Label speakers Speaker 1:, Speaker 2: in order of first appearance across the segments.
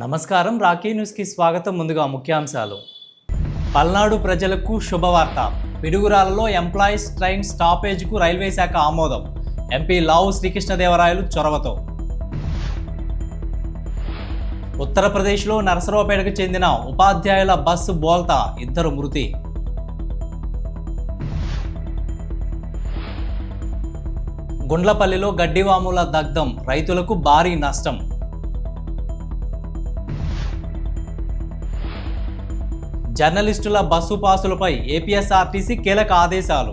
Speaker 1: నమస్కారం. రాకీ న్యూస్కి స్వాగతం. ముందుగా ముఖ్యాంశాలు. పల్నాడు ప్రజలకు శుభవార్త. పిడుగురాలలో ఎంప్లాయీస్ ట్రైన్ స్టాపేజ్కు రైల్వే శాఖ ఆమోదం. ఎంపీ లావు శ్రీకృష్ణదేవరాయలు చొరవతో. ఉత్తరప్రదేశ్లో నరసరావుపేటకు చెందిన ఉపాధ్యాయుల బస్సు బోల్తా, 2 మృతి. గుండ్లపల్లిలో గడ్డివాముల దగ్ధం, రైతులకు భారీ నష్టం. జర్నలిస్టుల బస్సు పాసులపై ఏపీఎస్ఆర్టీసీ కీలక ఆదేశాలు.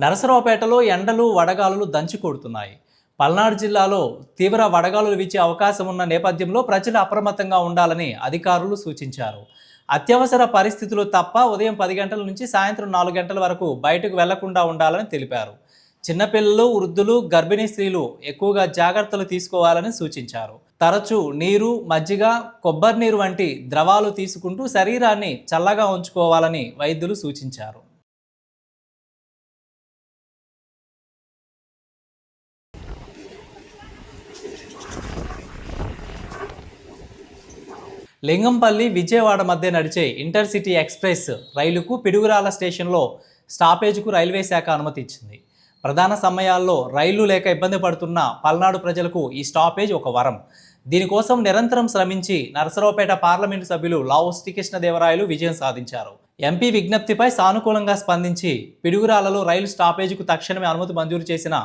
Speaker 1: నరసరావుపేటలో ఎండలు వడగాలులు దంచి కొడుతున్నాయి. పల్నాడు జిల్లాలో తీవ్ర వడగాలులు వీచే అవకాశం ఉన్న నేపథ్యంలో ప్రజలు అప్రమత్తంగా ఉండాలని అధికారులు సూచించారు. అత్యవసర పరిస్థితులు తప్ప ఉదయం 10 గంటల నుంచి సాయంత్రం 4 గంటల వరకు బయటకు వెళ్లకుండా ఉండాలని తెలిపారు. చిన్నపిల్లలు, వృద్ధులు, గర్భిణీ స్త్రీలు ఎక్కువగా జాగ్రత్తలు తీసుకోవాలని సూచించారు. తరచూ నీరు, మజ్జిగ, కొబ్బరి నీరు వంటి ద్రవాలు తీసుకుంటూ శరీరాన్ని చల్లగా ఉంచుకోవాలని వైద్యులు సూచించారు. లింగంపల్లి విజయవాడ మధ్య నడిచే ఇంటర్సిటీ ఎక్స్ప్రెస్ రైలుకు పిడుగురాల స్టేషన్లో స్టాపేజ్కు రైల్వే శాఖ అనుమతి ఇచ్చింది. ప్రధాన సమయాల్లో రైళ్లు లేక ఇబ్బంది పడుతున్న పల్నాడు ప్రజలకు ఈ స్టాపేజ్ ఒక వరం. దీనికోసం నిరంతరం శ్రమించి నరసరావుపేట పార్లమెంటు సభ్యులు లావు శ్రీకృష్ణదేవరాయలు విజయం సాధించారు. ఎంపీ విజ్ఞప్తిపై సానుకూలంగా స్పందించి పిడుగురాలలో రైలు స్టాపేజ్కు తక్షణమే అనుమతి మంజూరు చేసిన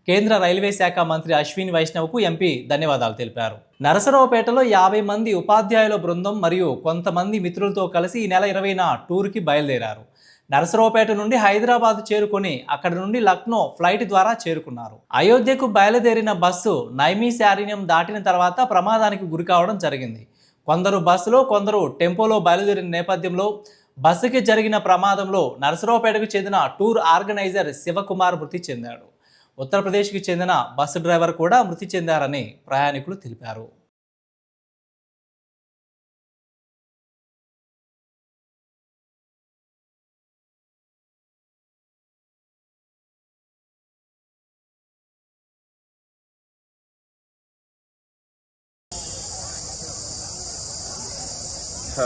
Speaker 1: కేంద్ర రైల్వే శాఖ మంత్రి అశ్విని వైష్ణవ్కు ఎంపీ ధన్యవాదాలు తెలిపారు. నరసరావుపేటలో 50 మంది ఉపాధ్యాయుల బృందం మరియు కొంతమంది మిత్రులతో కలిసి ఈ నెల 20న టూర్కి బయలుదేరారు. నరసరావుపేట నుండి హైదరాబాద్ చేరుకొని అక్కడి నుండి లక్నో ఫ్లైట్ ద్వారా చేరుకున్నారు. అయోధ్యకు బయలుదేరిన బస్సు నైమిషారణ్యం దాటిన తర్వాత ప్రమాదానికి గురి కావడం జరిగింది. కొందరు బస్సులో, కొందరు టెంపోలో బయలుదేరిన నేపథ్యంలో బస్సుకి జరిగిన ప్రమాదంలో నరసరావుపేటకు చెందిన టూర్ ఆర్గనైజర్ శివకుమార్ మృతి చెందాడు. ఉత్తరప్రదేశ్కి చెందిన బస్సు డ్రైవర్ కూడా మృతి చెందారని ప్రయాణికులు తెలిపారు.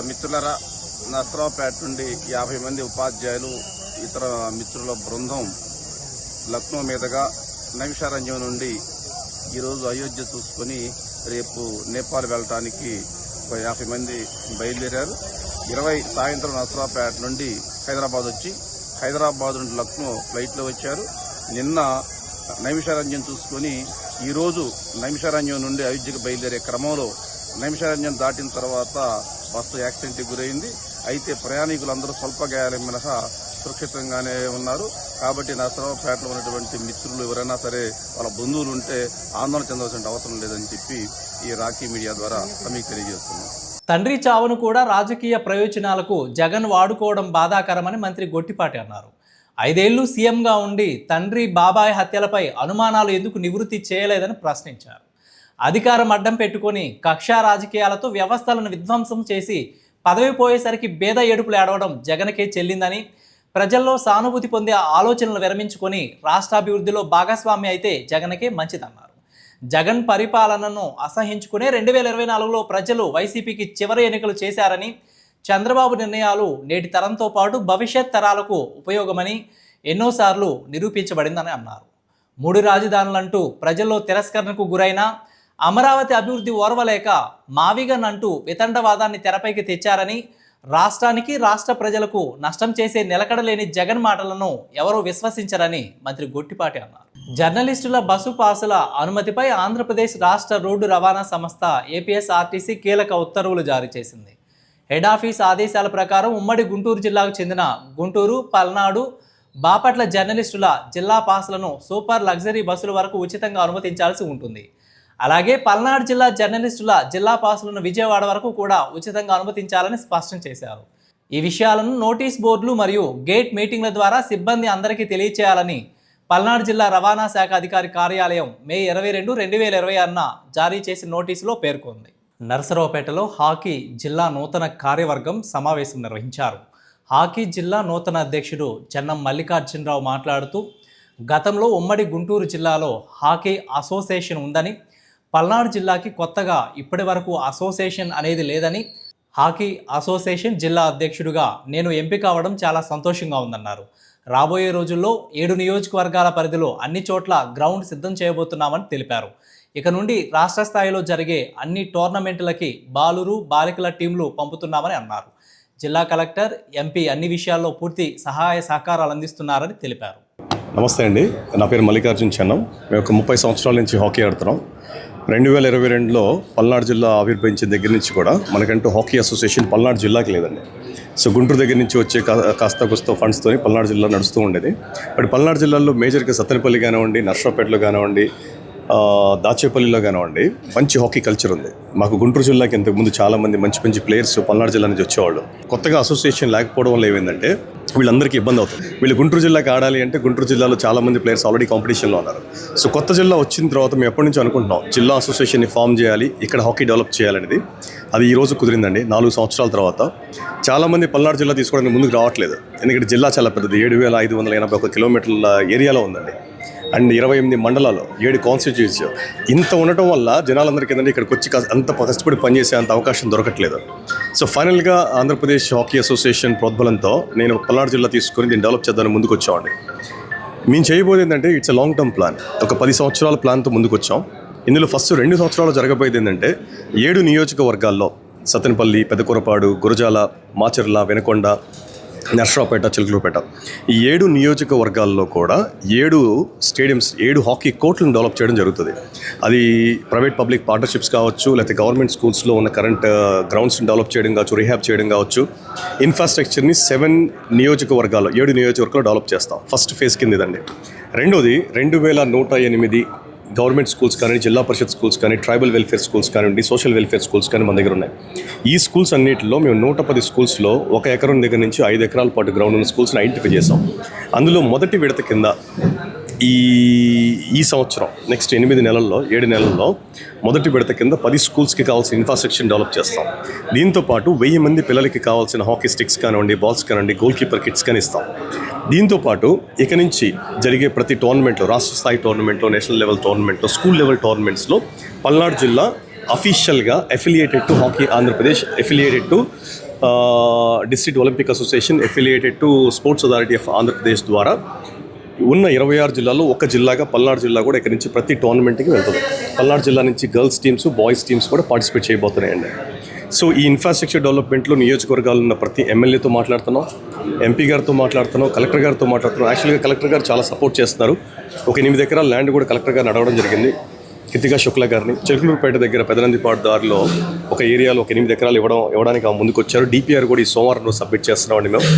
Speaker 2: మిత్రులరా, నరసరావుపేట నుండి 50 మంది ఉపాధ్యాయులు, ఇతర మిత్రుల బృందం లక్నో మీదుగా నైమిషారణ్యం నుండి ఈరోజు అయోధ్య చూసుకొని రేపు నేపాల్ వెళ్ళటానికి 50 మంది బయలుదేరారు. 20 సాయంత్రం నరసరావుపేట నుండి హైదరాబాద్ వచ్చి హైదరాబాద్ నుండి లక్నో ఫ్లైట్లో వచ్చారు. నిన్న నైమిషారణ్యం చూసుకొని ఈరోజు నైమిషారణ్యం నుండి అయోధ్యకు బయలుదేరే క్రమంలో నైమిషారణ్యం దాటిన తర్వాత బస్సు యాక్సిడెంట్కి గురైంది. అయితే ప్రయాణికులందరూ స్వల్ప గాయాల మినహా సురక్షితంగానే ఉన్నారు. కాబట్టి నరసరావుపేటలో ఉన్నటువంటి మిత్రులు ఎవరైనా సరే వాళ్ళ బంధువులు ఉంటే ఆందోళన చెందవలసిన అవసరం లేదని చెప్పి ఈ రాకీ మీడియా ద్వారా మీకు తెలియజేస్తున్నాం.
Speaker 1: తండ్రి చావును కూడా రాజకీయ ప్రయోజనాలకు జగన్ వాడుకోవడం బాధాకరమని మంత్రి గొట్టిపాటి అన్నారు. 5 ఏళ్లు సీఎంగా ఉండి తండ్రి, బాబాయ్ హత్యలపై అనుమానాలు ఎందుకు నివృత్తి చేయలేదని ప్రశ్నించారు. అధికారం అడ్డం పెట్టుకొని కక్షా రాజకీయాలతో వ్యవస్థలను విధ్వంసం చేసి పదవి పోయేసరికి బేద ఏడుపులు ఏడవడం జగన్కే చెల్లిందని, ప్రజల్లో సానుభూతి పొందే ఆలోచనలు విరమించుకొని రాష్ట్రాభివృద్ధిలో భాగస్వామి అయితే జగన్కే మంచిదన్నారు. జగన్ పరిపాలనను అసహించుకునే 2024లో ప్రజలు వైసీపీకి చివరి ఎన్నికలు చేశారని, చంద్రబాబు నిర్ణయాలు నేటి తరంతో పాటు భవిష్యత్ తరాలకు ఉపయోగమని ఎన్నోసార్లు నిరూపించబడిందని అన్నారు. 3 రాజధానులంటూ ప్రజల్లో తిరస్కరణకు గురైన, అమరావతి అభివృద్ధి ఓర్వలేక మావిగన్ అంటూ వితండవాదాన్ని తెరపైకి తెచ్చారని, రాష్ట్రానికి, రాష్ట్ర ప్రజలకు నష్టం చేసే నిలకడలేని జగన్ మాటలను ఎవరూ విశ్వసించరని మంత్రి గొట్టిపాటి అన్నారు. జర్నలిస్టుల బస్సు పాసుల అనుమతిపై ఆంధ్రప్రదేశ్ రాష్ట్ర రోడ్డు రవాణా సంస్థ ఏపీఎస్ఆర్టీసీ కీలక ఉత్తర్వులు జారీ చేసింది. హెడ్ ఆఫీస్ ఆదేశాల ప్రకారం ఉమ్మడి గుంటూరు జిల్లాకు చెందిన గుంటూరు, పల్నాడు, బాపట్ల జర్నలిస్టుల జిల్లా పాసులను సూపర్ లగ్జరీ బస్సుల వరకు ఉచితంగా అనుమతించాల్సి ఉంటుంది. అలాగే పల్నాడు జిల్లా జర్నలిస్టుల జిల్లా పాసులను విజయవాడ వరకు కూడా ఉచితంగా అనుమతించాలని స్పష్టం చేశారు. ఈ విషయాలను నోటీస్ బోర్డులు మరియు గేట్ మీటింగ్ల ద్వారా సిబ్బంది అందరికీ తెలియచేయాలని పల్నాడు జిల్లా రవాణా శాఖ అధికారి కార్యాలయం మే 22, 2026న జారీ చేసిన నోటీసులో పేర్కొంది. నరసరావుపేటలో హాకీ జిల్లా నూతన కార్యవర్గం సమావేశం నిర్వహించారు. హాకీ జిల్లా నూతన అధ్యక్షుడు చెన్నం మల్లికార్జునరావు మాట్లాడుతూ గతంలో ఉమ్మడి గుంటూరు జిల్లాలో హాకీ అసోసియేషన్ ఉందని, పల్నాడు జిల్లాకి కొత్తగా ఇప్పటి వరకు అసోసియేషన్ అనేది లేదని, హాకీ అసోసియేషన్ జిల్లా అధ్యక్షుడిగా నేను ఎంపిక అవ్వడం చాలా సంతోషంగా ఉందన్నారు. రాబోయే రోజుల్లో 7 నియోజకవర్గాల పరిధిలో అన్ని చోట్ల గ్రౌండ్ సిద్ధం చేయబోతున్నామని తెలిపారు. ఇక నుండి రాష్ట్ర స్థాయిలో జరిగే అన్ని టోర్నమెంట్లకి బాలురు బాలికల టీంలు పంపుతున్నామని అన్నారు. జిల్లా కలెక్టర్, ఎంపీ అన్ని విషయాల్లో పూర్తి సహాయ సహకారాలు అందిస్తున్నారని తెలిపారు.
Speaker 3: నమస్తే అండి, నా పేరు మల్లికార్జున చెన్నం. మేము ఒక 30 సంవత్సరాల నుంచి హాకీ ఆడుతున్నాం. 2022లో పల్నాడు జిల్లా ఆవిర్భవించిన దగ్గర నుంచి కూడా మనకంటూ హాకీ అసోసియేషన్ పల్నాడు జిల్లాకి లేదండి. సో గుంటూరు దగ్గర నుంచి వచ్చే కాస్త కూస్తో ఫండ్స్తో పల్నాడు జిల్లా నడుస్తూ ఉండేది. బట్ పల్నాడు జిల్లాలో మేజర్గా సత్తెనపల్లి కానివ్వండి, నర్సరావుపేటలో కానివ్వండి, దాచేపల్లిలో కానివ్వండి మంచి హాకీ కల్చర్ ఉంది. మాకు గుంటూరు జిల్లాకి ఇంతకుముందు చాలామంది మంచి ప్లేయర్స్ పల్నాడు జిల్లా నుంచి వచ్చేవాళ్ళు. కొత్తగా అసోసియేషన్ లేకపోవడం వల్ల ఏమైందంటే వీళ్ళందరికీ ఇబ్బంది అవుతుంది. వీళ్ళు గుంటూరు జిల్లాకి ఆడాలి అంటే గుంటూరు జిల్లాలో చాలామంది ప్లేయర్స్ ఆల్రెడీ కాంపిటీషన్లో ఉన్నారు. సో కొత్త జిల్లా వచ్చిన తర్వాత మేము ఎప్పటి నుంచి అనుకుంటున్నాం జిల్లా అసోసియేషన్ని ఫామ్ చేయాలి, ఇక్కడ హాకీ డెవలప్ చేయాలనేది. అది ఈ రోజు కుదిరిందండి. 4 సంవత్సరాల తర్వాత చాలామంది పల్నాడు జిల్లా తీసుకోవడానికి ముందుకు రావట్లేదు. ఎందుకంటే జిల్లా చాలా పెద్దది, 7,581 కిలోమీటర్ల ఏరియాలో ఉందండి. అండ్ 28 మండలాలు, 7 కాన్స్టిట్యూన్సీస్. ఇంత ఉండటం వల్ల జనాలందరికీ ఏంటంటే ఇక్కడికి వచ్చి అంత కష్టపడి పనిచేసే అంత అవకాశం దొరకట్లేదు. సో ఫైనల్గా ఆంధ్రప్రదేశ్ హాకీ అసోసియేషన్ ప్రోద్బలంతో నేను పల్నాడు జిల్లా తీసుకొని దీన్ని డెవలప్ చేద్దామని ముందుకు వచ్చామండి. మేము చేయబోయేది ఏంటంటే it's a long term plan. ఒక 10 సంవత్సరాల ప్లాన్తో ముందుకు వచ్చాం. ఇందులో ఫస్ట్ 2 సంవత్సరాలు జరగబోయేది ఏంటంటే 7 నియోజకవర్గాల్లో సత్తెనపల్లి, పెదకూరపాడు, గురజాల, మాచర్ల, వెనకొండ, నర్సరావుపేట, చిలకలూరుపేట, ఈ 7 నియోజకవర్గాల్లో కూడా 7 స్టేడియంస్, 7 హాకీ కోర్టులను డెవలప్ చేయడం జరుగుతుంది. అది ప్రైవేట్ పబ్లిక్ పార్ట్నర్షిప్స్ కావచ్చు, లేకపోతే గవర్నమెంట్ స్కూల్స్లో ఉన్న కరెంట్ గ్రౌండ్స్ని డెవలప్ చేయడం కావచ్చు, రీహాబ్ చేయడం కావచ్చు. ఇన్ఫ్రాస్ట్రక్చర్ని 7 నియోజకవర్గాల్లో, 7 నియోజకవర్గాల్లో డెవలప్ చేస్తాం. ఫస్ట్ ఫేజ్ కింద ఇదండి. రెండోది 2108 గవర్నమెంట్ స్కూల్స్ కానీ, జిల్లా పరిషత్ స్కూల్స్ కానీ, ట్రైబల్ వెల్ఫేర్ స్కూల్స్ కానివ్వండి, సోషల్ వెల్ఫేర్ స్కూల్స్ కానీ మన దగ్గర ఉన్నాయి. ఈ స్కూల్స్ అన్నింటిలో మేము 110 స్కూల్స్లో 1 ఎకరం దగ్గర నుంచి 5 ఎకరాల పాటు గ్రౌండ్ ఉన్న స్కూల్స్ని ఐడెంటిఫై చేసాం. అందులో మొదటి విడత కింద ఈ సంవత్సరం నెక్స్ట్ 8 నెలల్లో 7 నెలల్లో మొదటి విడత కింద 10 స్కూల్స్కి కావాల్సిన ఇన్ఫ్రాస్ట్రక్చర్ డెవలప్ చేస్తాం. దీంతోపాటు 1000 మంది పిల్లలకి కావాల్సిన హాకీ స్టిక్స్ కానివ్వండి, బాల్స్ కానివ్వండి, గోల్ కీపర్ కిట్స్ కానీ ఇస్తాం. దీంతోపాటు ఇక నుంచి జరిగే ప్రతి టోర్నమెంట్లో, రాష్ట్ర స్థాయి టోర్నమెంట్లో, నేషనల్ లెవెల్ టోర్నమెంట్లో, స్కూల్ లెవెల్ టోర్నమెంట్స్లో పల్నాడు జిల్లా అఫీషియల్గా affiliated to hockey Andhra Pradesh, affiliated to district Olympic association, affiliated to sports authority of Andhra Pradesh ద్వారా ఉన్న 26 జిల్లాల్లో ఒక జిల్లాగా పల్నాడు జిల్లా కూడా ఇక్కడ నుంచి ప్రతి టోర్నమెంట్కి వెళ్తుంది. పల్నాడు జిల్లా నుంచి గర్ల్స్ టీమ్స్, బాయ్స్ టీమ్స్ కూడా పార్టిసిపేట్ చేయబోతున్నాయండి. సో ఈ ఇన్ఫ్రాస్ట్రక్చర్ డెవలప్మెంట్లో నియోజకవర్గాలు ఉన్న ప్రతి ఎమ్మెల్యేతో మాట్లాడుతున్నాం, ఎంపీ గారితో మాట్లాడుతున్నాం, కలెక్టర్ గారితో మాట్లాడుతున్నాం. యాక్చువల్గా కలెక్టర్ గారు చాలా సపోర్ట్ చేస్తున్నారు. ఒక 8 ఎకరాల ల్యాండ్ కూడా కలెక్టర్ గారిని అడగడం జరిగింది, కితికా శుక్లా గారిని. చిలకలూరుపేట దగ్గర పెదనందిపాడు దారిలో ఒక ఏరియాలో ఒక 8 ఎకరాలు ఇవ్వడానికి ముందుకు వచ్చారు. డిపిఆర్ కూడా ఈ సోమవారం సబ్మిట్ చేస్తున్నామండి. మేము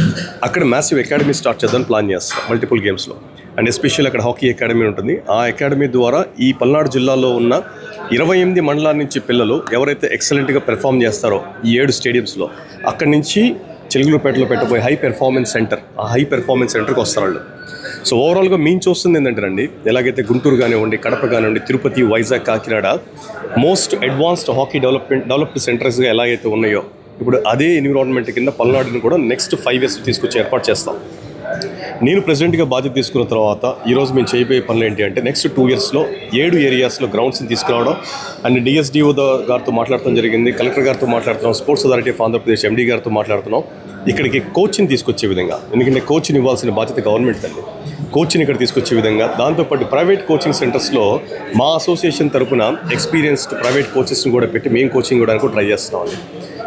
Speaker 3: అక్కడ మ్యాసివ్ అకాడమీ స్టార్ట్ చేద్దామని ప్లాన్ చేస్తాం, మల్టిపుల్ గేమ్స్లో. అండ్ ఎస్పెషల్లీ అక్కడ హాకీ అకాడమీ ఉంటుంది. ఆ అకాడమీ ద్వారా ఈ పల్నాడు జిల్లాలో ఉన్న 28 మండలాల నుంచి పిల్లలు ఎవరైతే ఎక్సలెంట్గా పెర్ఫామ్ చేస్తారో ఈ 7 స్టేడియంస్లో, అక్కడి నుంచి చిలకలూరుపేటలో పెట్టబోయే హై పెర్ఫార్మెన్స్ సెంటర్, ఆ హై పెర్ఫార్మెన్స్ సెంటర్కి వస్తారు వాళ్ళు. సో ఓవరాల్గా మేము చూస్తుంది ఏంటంటేనండి, ఎలాగైతే గుంటూరు కానివ్వండి, కడప కానివ్వండి, Tirupati, Vizag, Kakinada most advanced hockey developed సెంటర్స్గా ఎలాగైతే ఉన్నాయో, ఇప్పుడు అదే ఎన్విరాన్మెంట్ కింద పల్నాడుని కూడా నెక్స్ట్ 5 years తీసుకొచ్చి ఏర్పాటు చేస్తాం. నేను ప్రెసిడెంట్గా బాధ్యత తీసుకున్న తర్వాత ఈరోజు మేము చేయబోయే పనులు ఏంటి అంటే నెక్స్ట్ 2 yearsలో 7 ఏరియాస్లో గ్రౌండ్స్ని తీసుకురావడం. అండ్ డిఎస్డిఓ గారితో మాట్లాడటం జరిగింది, కలెక్టర్ గారితో మాట్లాడుతున్నాం, sports authority of Andhra Pradesh MD గారితో మాట్లాడుతున్నాం. ఇక్కడికి కోచ్ని తీసుకొచ్చే విధంగా, ఎందుకంటే కోచ్ని ఇవ్వాల్సిన బాధ్యత గవర్నమెంట్ అండి, కోచ్ని ఇక్కడ తీసుకొచ్చే విధంగా. దాంతోపాటు ప్రైవేట్ కోచింగ్ సెంటర్స్లో మా అసోసియేషన్ తరఫున ఎక్స్పీరియన్స్డ్ ప్రైవేట్ కోచెస్ని కూడా పెట్టి మేము కోచింగ్ ఇవ్వడానికి ట్రై చేస్తున్నామండి.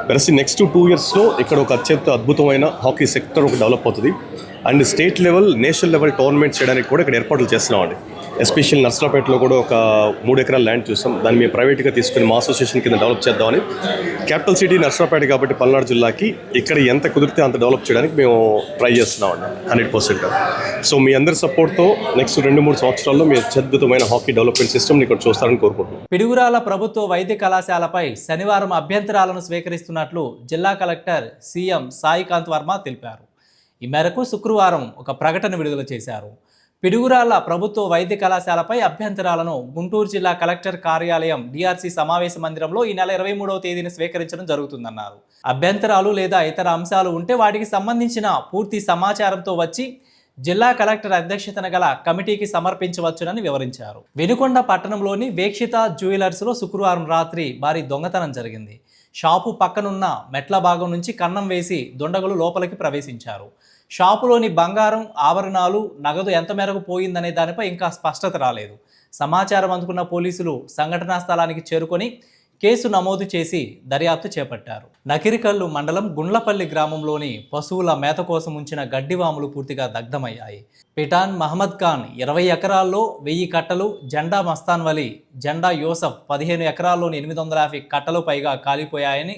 Speaker 3: వెరసి నెక్స్ట్ 2 yearsలో ఇక్కడ ఒక అత్యంత అద్భుతమైన హాకీ సెక్టర్ ఒక డెవలప్ అవుతుంది. And state level, national level tournaments చేయడానికి కూడా ఇక్కడ ఏర్పాట్లు చేస్తున్నామండి. ఎస్పెషల్ నర్సరావుపేటలో కూడా ఒక 3 ఎకరాల ల్యాండ్ చూసాం. దాన్ని మేము ప్రైవేట్గా తీసుకుని మా అసోసియేషన్ కింద డెవలప్ చేద్దామని. క్యాపిటల్ సిటీ నర్సరావుపేట కాబట్టి పల్నాడు జిల్లాకి ఇక్కడ ఎంత కుదిరితే అంత డెవలప్ చేయడానికి మేము ట్రై చేస్తున్నామండి 100%. సో మీ అందరి సపోర్ట్తో నెక్స్ట్ 2-3 సంవత్సరాల్లో మీ అత్యద్భుతమైన హాకీ డెవలప్మెంట్ సిస్టమ్ని ఇక్కడ చూస్తారని కోరుకుంటున్నాం.
Speaker 1: పిడుగురాల ప్రభుత్వ వైద్య కళాశాలపై శనివారం అభ్యంతరాలను స్వీకరిస్తున్నట్లు జిల్లా కలెక్టర్ సీఎం సాయికాంత్ వర్మ తెలిపారు. ఈ మేరకు శుక్రవారం ఒక ప్రకటన విడుదల చేశారు. పిడుగురాళ్ల ప్రభుత్వ వైద్య కళాశాలపై అభ్యంతరాలను గుంటూరు జిల్లా కలెక్టర్ కార్యాలయం డిఆర్సీ సమావేశ మందిరంలో ఈ నెల 23వ తేదీన స్వీకరించడం జరుగుతుందన్నారు. అభ్యంతరాలు లేదా ఇతర అంశాలు ఉంటే వాటికి సంబంధించిన పూర్తి సమాచారంతో వచ్చి జిల్లా కలెక్టర్ అధ్యక్షతన గల కమిటీకి సమర్పించవచ్చునని వివరించారు. వినుకొండ పట్టణంలోని వీక్షిత జ్యువెలర్స్లో శుక్రవారం రాత్రి భారీ దొంగతనం జరిగింది. షాపు పక్కనున్న మెట్ల భాగం నుంచి కన్నం వేసి దుండగులు లోపలికి ప్రవేశించారు. షాపులోని బంగారం, ఆభరణాలు, నగదు ఎంత మేరకు పోయిందనే దానిపై ఇంకా స్పష్టత రాలేదు. సమాచారం అందుకున్న పోలీసులు సంఘటనా స్థలానికి చేరుకొని కేసు నమోదు చేసి దర్యాప్తు చేపట్టారు. నకిరికల్లు మండలం గుండ్లపల్లి గ్రామంలోని పశువుల మేత కోసం ఉంచిన గడ్డివాములు పూర్తిగా దగ్ధమయ్యాయి. పిఠాన్ మహమ్మద్ ఖాన్ 20 ఎకరాల్లో 1000 కట్టలు, జెండా మస్తాన్ వలి, జెండా యూసఫ్ 15 ఎకరాల్లోని 850 కట్టలు పైగా కాలిపోయాయని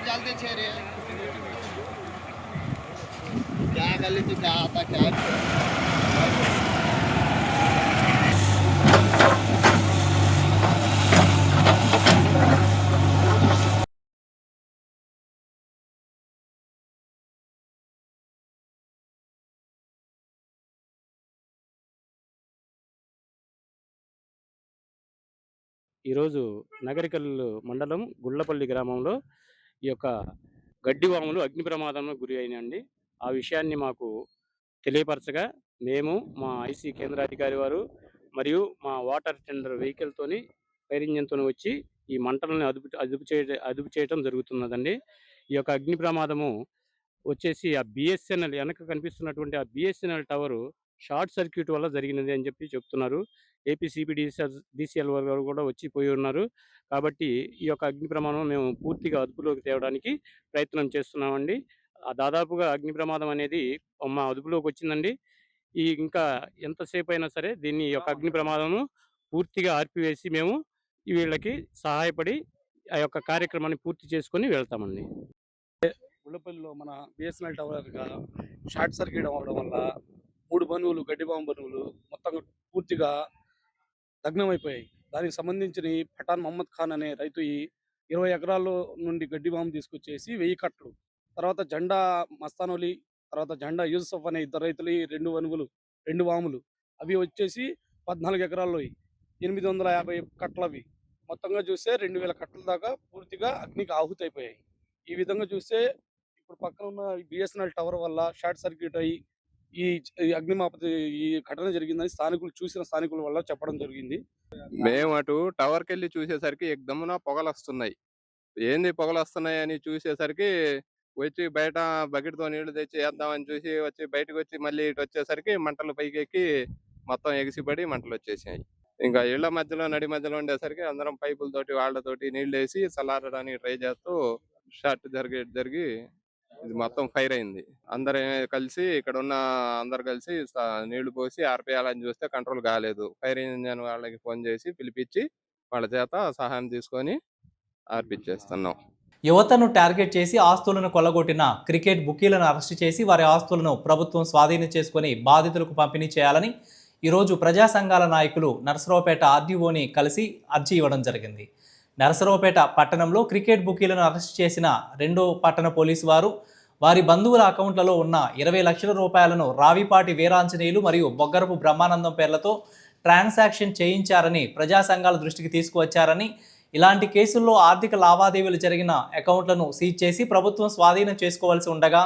Speaker 4: जल्दी छे रे क्या कर ली थी, क्या आता क्या
Speaker 5: ఈరోజు నగరికల్లు మండలం గుళ్ళపల్లి గ్రామంలో ఈ యొక్క గడ్డివాములు అగ్ని ప్రమాదంలో గురి అయినండి. ఆ విషయాన్ని మాకు తెలియపరచగా మేము మా ఐసీ కేంద్రాధికారి వారు మరియు మా వాటర్ టెండర్ వెహికల్తోని ఫైర్ ఇంజిన్తో వచ్చి ఈ మంటలను అదుపు చేయడం జరుగుతున్నదండి. ఈ యొక్క అగ్ని ప్రమాదము వచ్చేసి ఆ బిఎస్ఎన్ఎల్ వెనక కనిపిస్తున్నటువంటి ఆ బిఎస్ఎన్ఎల్ టవరు షార్ట్ సర్క్యూట్ వల్ల జరిగినది అని చెప్తున్నారు. ఏపీ సిపిడిసిఎల్ వారు కూడా వచ్చిపోయి ఉన్నారు. కాబట్టి ఈ యొక్క అగ్ని ప్రమాదం మేము పూర్తిగా అదుపులోకి తేవడానికి ప్రయత్నం చేస్తున్నామండి. దాదాపుగా అగ్ని ప్రమాదం అనేది మా అదుపులోకి వచ్చిందండి. ఇంకా ఎంతసేపు అయినా సరే దీన్ని ఈ యొక్క అగ్ని ప్రమాదము పూర్తిగా ఆర్పివేసి మేము వీళ్ళకి సహాయపడి ఆ యొక్క కార్యక్రమాన్ని పూర్తి చేసుకొని వెళ్తామండి.
Speaker 6: గుళ్ళపల్లిలో మన బిఎస్ఎన్ఎల్ టవర్ షార్ట్ సర్క్యూట్ అవ్వడం వల్ల 3 బనువులు, గడ్డివాము బనువులు మొత్తం పూర్తిగా దగ్నమైపోయాయి. దానికి సంబంధించిన పఠాన్ మహమ్మద్ ఖాన్ అనే రైతు 20 ఎకరాల్లో నుండి గడ్డివాము తీసుకొచ్చేసి 1000 కట్టలు, తర్వాత జెండా మస్తానోలి, తర్వాత జెండా యూసఫ్ అనే 2 రైతులు 2 బనువులు 2 వాములు అవి వచ్చేసి 14 ఎకరాల్లో 850 కట్టలవి మొత్తంగా చూస్తే 2000 కట్టల దాకా పూర్తిగా అగ్నికి ఆహుతి అయిపోయాయి. ఈ విధంగా చూస్తే ఇప్పుడు పక్కన ఉన్న బిఎస్ఎన్ఎల్ టవర్ వల్ల షార్ట్ సర్క్యూట్ అయ్యి ఈ అగ్నిమాపతి ఈ ఘటన జరిగిందని స్థానికుల వల్ల చెప్పడం జరిగింది.
Speaker 7: మేము అటు టవర్కి వెళ్ళి చూసేసరికి ఎగ్దమ్మున పొగలు వస్తున్నాయి. ఏంది పొగలు వస్తున్నాయి అని చూసేసరికి వచ్చి బయట బకెట్తో నీళ్లు తెచ్చి వేద్దామని చూసి వచ్చి బయటకు వచ్చి మళ్ళీ ఇటు వచ్చేసరికి మంటలు పైకెక్కి మొత్తం ఎగిసిపడి మంటలు వచ్చేసాయి. ఇంకా ఇళ్ల మధ్యలో నడి మధ్యలో ఉండేసరికి అందరం పైపులతోటి వాళ్ళతోటి నీళ్లు వేసి చల్లారడానికి ట్రై చేస్తూ షార్ట్ జరిగి ఇది మొత్తం ఫైర్ అయింది. అందరూ కలిసి ఇక్కడ ఉన్న అందరు కలిసి నీళ్లు పోసి ఆర్పేయాలని చూస్తే కంట్రోల్ కాలేదు. ఫైర్ ఇంజిన్ వాళ్ళకి ఫోన్ చేసి పిలిపించి వాళ్ళ చేత సహాయం తీసుకొని ఆర్పిచ్చేస్తున్నాం.
Speaker 1: యువతను టార్గెట్ చేసి ఆస్తులను కొల్లగొట్టిన క్రికెట్ బుకీలను అరెస్టు చేసి వారి ఆస్తులను ప్రభుత్వం స్వాధీనం చేసుకుని బాధితులకు పంపిణీ చేయాలని ఈరోజు ప్రజా సంఘాల నాయకులు నరసరావుపేట ఆర్డీఓని కలిసి అర్జీ ఇవ్వడం జరిగింది. నరసరావుపేట పట్టణంలో క్రికెట్ బుకీలను అరెస్టు చేసిన 2వ పట్టణ పోలీసు వారు వారి బంధువుల అకౌంట్లలో ఉన్న 20 లక్షల రూపాయలను రావిపాటి వీరాంజనేయులు మరియు బొగ్గరపు బ్రహ్మానందం పేర్లతో ట్రాన్సాక్షన్ చేయించారని ప్రజా సంఘాల దృష్టికి తీసుకువచ్చారని, ఇలాంటి కేసుల్లో ఆర్థిక లావాదేవీలు జరిగిన అకౌంట్లను సీజ్ చేసి ప్రభుత్వం స్వాధీనం చేసుకోవాల్సి ఉండగా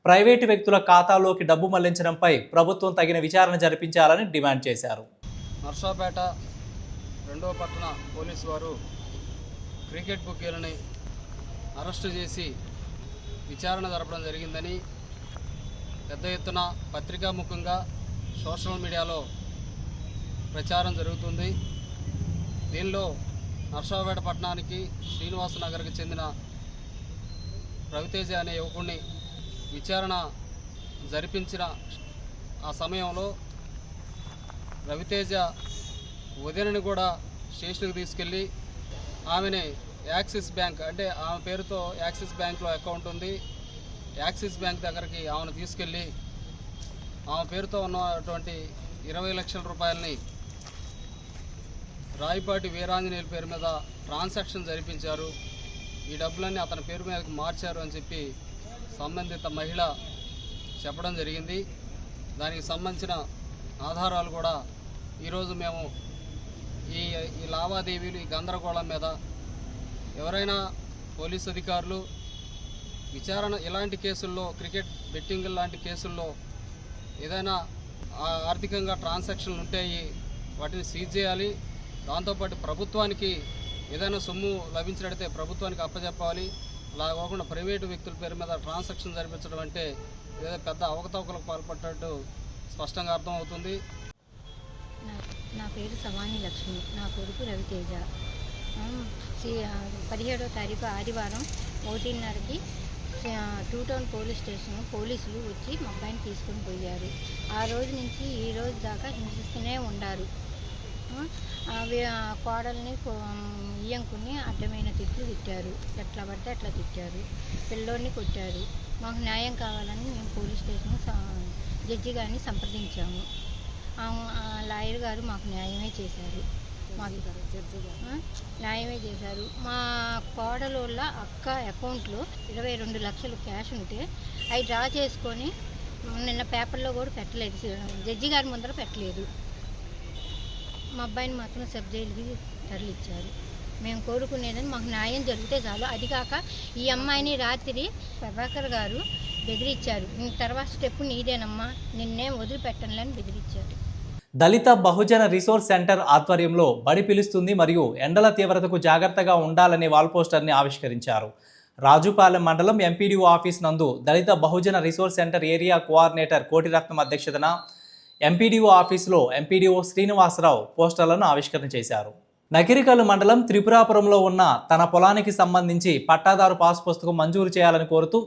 Speaker 1: ప్రైవేటు వ్యక్తుల ఖాతాలోకి డబ్బు మళ్లించడంపై ప్రభుత్వం తగిన విచారణ జరిపించాలని డిమాండ్ చేశారు.
Speaker 8: నర్సాపేట 2వ పట్టణ పోలీసు వారు క్రికెట్ బుకీలని అరెస్టు చేసి విచారణ జరపడం జరిగిందని పెద్ద ఎత్తున పత్రికాముఖంగా సోషల్ మీడియాలో ప్రచారం జరుగుతుంది. దీనిలో నర్సాపేట పట్టణానికి శ్రీనివాస నగర్కి చెందిన రవితేజ అనే యువకుడిని విచారణ జరిపించిన ఆ సమయంలో రవితేజ వదినని కూడా స్టేషన్కి తీసుకెళ్ళి ఆమెని యాక్సిస్ బ్యాంక్, అంటే ఆమె పేరుతో యాక్సిస్ బ్యాంక్లో అకౌంట్ ఉంది, యాక్సిస్ బ్యాంక్ దగ్గరికి ఆమెను తీసుకెళ్ళి ఆమె పేరుతో ఉన్నటువంటి 20 లక్షల రూపాయలని రాయపాటి వీరాంజనేయుల పేరు మీద ట్రాన్సాక్షన్ జరిపించారు, ఈ డబ్బులన్నీ అతని పేరు మీదకి మార్చారు అని చెప్పి సంబంధిత మహిళ చెప్పడం జరిగింది. దానికి సంబంధించిన ఆధారాలు కూడా ఈరోజు మేము ఈ లావాదేవీలు, ఈ గందరగోళం మీద ఎవరైనా పోలీస్ అధికారులు విచారణ ఇలాంటి కేసుల్లో, క్రికెట్ బెట్టింగ్ లాంటి కేసుల్లో ఏదైనా ఆర్థికంగా ట్రాన్సాక్షన్లు ఉంటాయి, వాటిని సీజ్ చేయాలి. దాంతోపాటు ప్రభుత్వానికి ఏదైనా సొమ్ము లభించినట్లయితే ప్రభుత్వానికి అప్పచెప్పాలి. అలా కాకుండా ప్రైవేటు వ్యక్తుల పేరు మీద ట్రాన్సాక్షన్ జరిపించడం అంటే ఏదో పెద్ద అవకతవకలకు పాల్పడ్డట్టు స్పష్టంగా అర్థమవుతుంది.
Speaker 9: నా పేరు సవాణి లక్ష్మి, నా కొడుకు రవితేజ. 17వ తారీఖు ఆదివారం 1:30కి 2 టౌన్ పోలీస్ స్టేషన్ పోలీసులు వచ్చి మా అబ్బాయిని తీసుకొని పోయారు. ఆ రోజు నుంచి ఈ రోజు దాకా హింసిస్తూనే ఉన్నారు. కోడల్ని ఇయ్యంకుని అడ్డమైన తిట్లు తిట్టారు, ఎట్లా పడితే అట్లా తిట్టారు, పిల్లోడిని కొట్టారు. మాకు న్యాయం కావాలని మేము పోలీస్ స్టేషన్ జడ్జి గారిని సంప్రదించాము. లాయర్ గారు మాకు న్యాయమే చేశారు, న్యాయమే చేశారు. మా కోడలోళ్ళ అక్క అకౌంట్లో 22 లక్షలు క్యాష్ ఉంటే అవి డ్రా చేసుకొని నిన్న పేపర్లో కూడా పెట్టలేదు, జడ్జి గారి ముందర పెట్టలేదు. మా అబ్బాయిని మాత్రం సబ్ జైలుకి తరలిచ్చారు. మేము కోరుకునేదని మాకు న్యాయం జరిగితే చాలు. అది కాక ఈ అమ్మాయిని రాత్రి ప్రభాకర్ గారు బెదిరించారు, తర్వాత స్టెప్ నీదేనమ్మా, నిన్నేం వదిలిపెట్టనులని బెదిరించారు.
Speaker 1: దళిత బహుజన రిసోర్స్ సెంటర్ ఆధ్వర్యంలో బడి పిలుస్తుంది మరియు ఎండల తీవ్రతకు జాగ్రత్తగా ఉండాలనే వాల్ పోస్టర్ని ఆవిష్కరించారు. రాజుపాలెం మండలం ఎంపీడీఓ ఆఫీస్ నందు Dalit Bahujan resource centre area coordinator Kotiratnam అధ్యక్షతన ఎంపీడీఓ ఆఫీసులో ఎంపీడీఓ శ్రీనివాసరావు పోస్టర్లను ఆవిష్కరణ చేశారు. నకిరికల్లు మండలం త్రిపురాపురంలో ఉన్న తన పొలానికి సంబంధించి పట్టాదారు పాస్ పుస్తకం మంజూరు చేయాలని కోరుతూ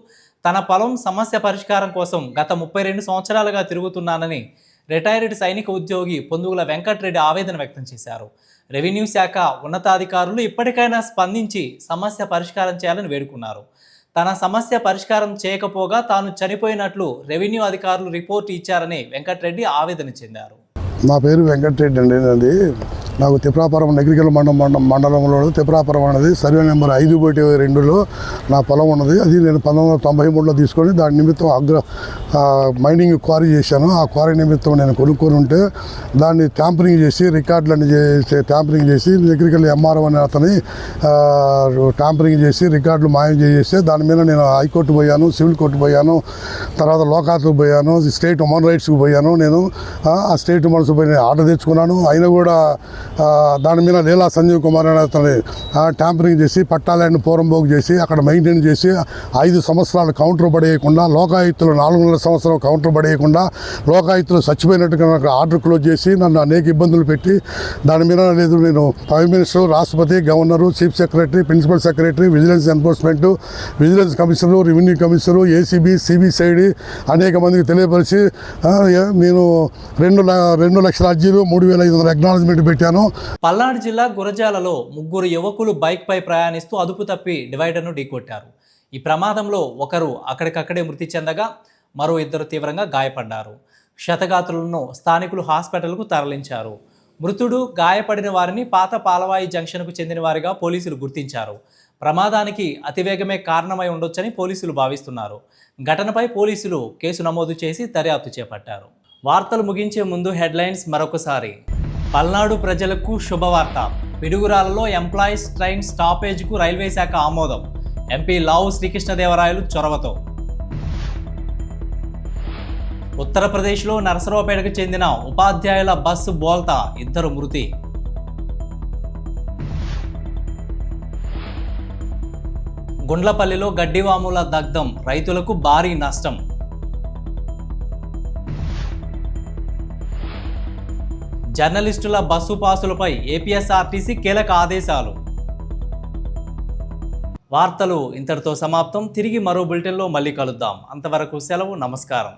Speaker 1: తన పొలం సమస్య పరిష్కారం కోసం గత 32 సంవత్సరాలుగా తిరుగుతున్నానని రిటైర్డ్ సైనిక ఉద్యోగి పొందుగుల వెంకటరెడ్డి ఆవేదన వ్యక్తం చేశారు. రెవెన్యూ శాఖ ఉన్నతాధికారులు ఇప్పటికైనా స్పందించి సమస్య పరిష్కారం చేయాలని వేడుకున్నారు. తన సమస్య పరిష్కారం చేయకపోగా తాను చనిపోయినట్లు రెవెన్యూ అధికారులు రిపోర్టు ఇచ్చారని వెంకటరెడ్డి ఆవేదన చెందారు.
Speaker 10: నా పేరు వెంకటరెడ్డి అండి. నాకు తిప్రాపురం నగరికల్ మండలంలో తిప్రాపురం అనేది సర్వే నెంబర్ 5/2లో నా పొలం ఉన్నది. అది నేను 1993లో తీసుకొని దాని నిమిత్తం మైనింగ్ క్వారీ చేశాను. ఆ క్వారీ నిమిత్తం నేను కొనుక్కొని ఉంటే దాన్ని ట్యాంపరింగ్ చేసి రికార్డులన్నీ ట్యాంపరింగ్ చేసి నగరికల్ ఎంఆర్ఓ అనే అతని ట్యాంపరింగ్ చేసి రికార్డులు మాయం చేసేస్తే దాని మీద నేను హైకోర్టు పోయాను, సివిల్ కోర్టు పోయాను, తర్వాత లోకాత్కు పోయాను, స్టేట్ హ్యూమన్ రైట్స్కి పోయాను. నేను ఆ స్టేట్ హ్యూమన్ రైట్స్ ఆర్డర్ తెచ్చుకున్నాను. అయినా కూడా దాని మీద లీలా సంజీవ్ కుమార్ అనే అతని ట్యాంపరింగ్ చేసి పట్టాలను పోరంబోగు చేసి అక్కడ మెయింటైన్ చేసి 5 సంవత్సరాలు కౌంటర్ పడేయకుండా, లోకాయుక్తులు 4 సంవత్సరం కౌంటర్ పడేయకుండా, లోకాయుక్తులు చచ్చిపోయినట్టుగా నాకు ఆర్డర్ క్లోజ్ చేసి నన్ను అనేక ఇబ్బందులు పెట్టి దాని మీద లేదు నేను ప్రైమ్ మినిస్టర్, రాష్ట్రపతి, governor, chief secretary, principal secretary, vigilance enforcement, vigilance commissioner, revenue commissioner, ACB, CBCID అనేక మందికి తెలియపరిచి నేను 2 లక్షల అర్జీలు 3,500 అక్నాలజ్మెంట్ పెట్టాను.
Speaker 1: పల్నాడు జిల్లా గురజాలలో 3 యువకులు బైక్పై ప్రయాణిస్తూ అదుపు తప్పి డివైడర్ను ఢీకొట్టారు. ఈ ప్రమాదంలో ఒకరు అక్కడికక్కడే మృతి చెందగా మరో 2 తీవ్రంగా గాయపడ్డారు. క్షతగాత్రులను స్థానికులు హాస్పిటల్కు తరలించారు. మృతుడు, గాయపడిన వారిని పాత పాలవాయి జంక్షన్కు చెందిన వారిగా పోలీసులు గుర్తించారు. ప్రమాదానికి అతివేగమే కారణమై ఉండొచ్చని పోలీసులు భావిస్తున్నారు. ఘటనపై పోలీసులు కేసు నమోదు చేసి దర్యాప్తు చేపట్టారు. వార్తలు ముగించే ముందు హెడ్లైన్స్ మరొకసారి. పల్నాడు ప్రజలకు శుభవార్త. పిడుగురాలలో ఎంప్లాయీస్ ట్రైన్ స్టాపేజ్కు రైల్వే శాఖ ఆమోదం. ఎంపీ లావు శ్రీకృష్ణదేవరాయలు చొరవతో. ఉత్తరప్రదేశ్లో నరసరావుపేటకు చెందిన ఉపాధ్యాయుల బస్సు బోల్తా, 2 మృతి. గుండ్లపల్లిలో గడ్డివాముల దగ్ధం, రైతులకు భారీ నష్టం. జర్నలిస్టుల బస్సు పాసులపై ఏపీఎస్ఆర్టీసీ కీలక ఆదేశాలు. వార్తలు ఇంతటితో సమాప్తం. తిరిగి మరో బులెటిన్లో మళ్ళీ కలుద్దాం. అంతవరకు సెలవు. నమస్కారం.